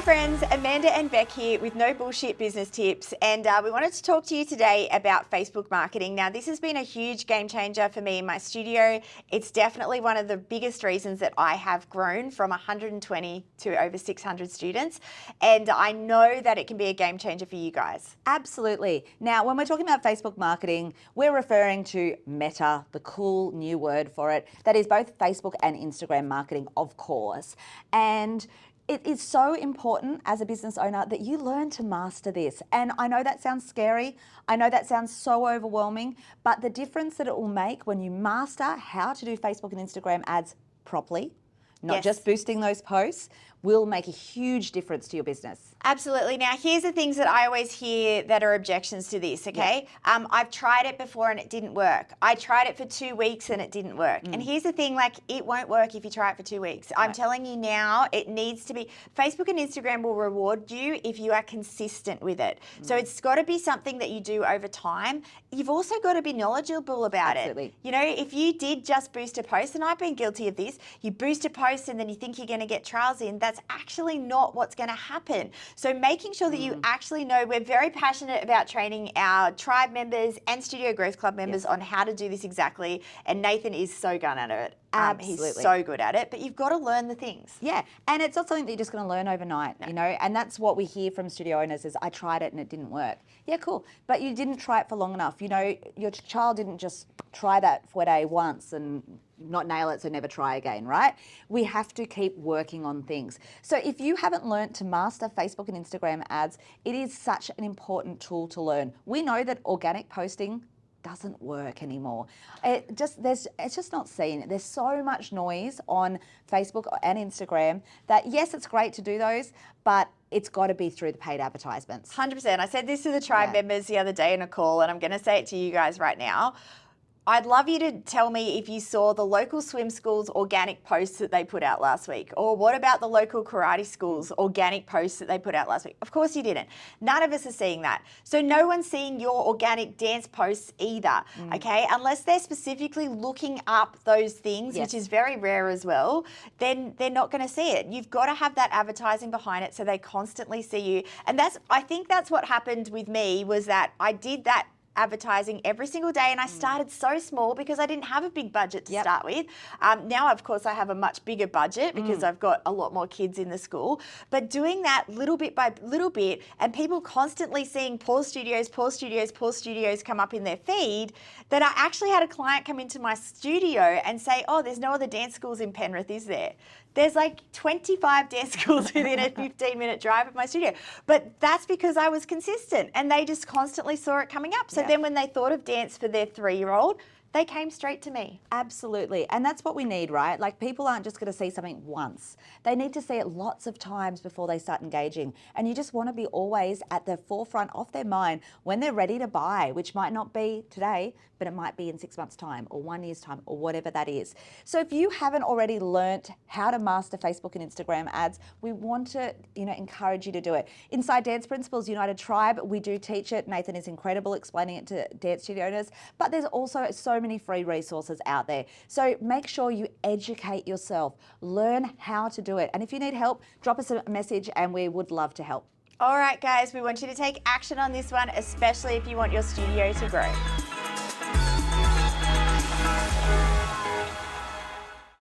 friends, Amanda and Beck here with No Bullshit Business Tips, and we wanted to talk to you today about Facebook marketing. Now, this has been a huge game changer for me in my studio. It's definitely one of the biggest reasons that I have grown from 120 to over 600 students, and I know that it can be a game changer for you guys. Absolutely. Now, when we're talking about Facebook marketing, we're referring to Meta, the cool new word for it, that is both Facebook and Instagram marketing, of course. And it is so important as a business owner that you learn to master this. And I know that sounds scary. I know that sounds so overwhelming, but the difference that it will make when you master how to do Facebook and Instagram ads properly, not just boosting those posts, will make a huge difference to your business. Absolutely. Now, here's the things that I always hear that are objections to this, okay? Yeah. I've tried it before and it didn't work. I tried it for 2 weeks and it didn't work. And here's the thing, like, it won't work if you try it for 2 weeks. I'm telling you now, it needs to be, Facebook and Instagram will reward you if you are consistent with it. So it's got to be something that you do over time. You've also got to be knowledgeable about it. You know, if you did just boost a post, and I've been guilty of this, you boost a post and then you think you're going to get trials in, that's actually not what's going to happen. So making sure that you actually know, we're very passionate about training our tribe members and Studio Growth Club members on how to do this exactly. And Nathan is so good at it. He's so good at it, but you've got to learn the things. Yeah, and it's not something that you're just going to learn overnight, you know, and that's what we hear from studio owners is, I tried it and it didn't work. Yeah, cool, but you didn't try it for long enough. You know, your child didn't just try that fouette once and not nail it, so never try again, right? We have to keep working on things. So if you haven't learned to master Facebook and Instagram ads, it is such an important tool to learn. We know that organic posting doesn't work anymore. It's just not seen. There's so much noise on Facebook and Instagram that, yes, it's great to do those, but it's got to be through the paid advertisements. 100%. I said this to the tribe members the other day in a call, and I'm going to say it to you guys right now. I'd love you to tell me if you saw the local swim school's organic posts that they put out last week, or what about the local karate school's organic posts that they put out last week? Of course you didn't. None of us are seeing that. So no one's seeing your organic dance posts either, okay? Unless they're specifically looking up those things, which is very rare as well, then they're not going to see it. You've got to have that advertising behind it so they constantly see you. And I think that's what happened with me, was that I did that advertising every single day, and I started so small because I didn't have a big budget to start with. Now, of course, I have a much bigger budget because I've got a lot more kids in the school, but doing that little bit by little bit, and people constantly seeing Paul Studios come up in their feed, that I actually had a client come into my studio and say, oh, there's no other dance schools in Penrith, is there? There's like 25 dance schools within a 15-minute drive of my studio. But that's because I was consistent and they just constantly saw it coming up. So then when they thought of dance for their 3-year-old, they came straight to me. Absolutely. And that's what we need, right? Like, people aren't just going to see something once. They need to see it lots of times before they start engaging. And you just want to be always at the forefront of their mind when they're ready to buy, which might not be today, but it might be in 6 months' time or 1 year's time or whatever that is. So if you haven't already learnt how to master Facebook and Instagram ads, we want to, encourage you to do it. Inside Dance Principles United Tribe, we do teach it. Nathan is incredible explaining it to dance studio owners, but there's also so many free resources out there. So make sure you educate yourself, learn how to do it. And if you need help, drop us a message and we would love to help. All right, guys, we want you to take action on this one, especially if you want your studio to grow.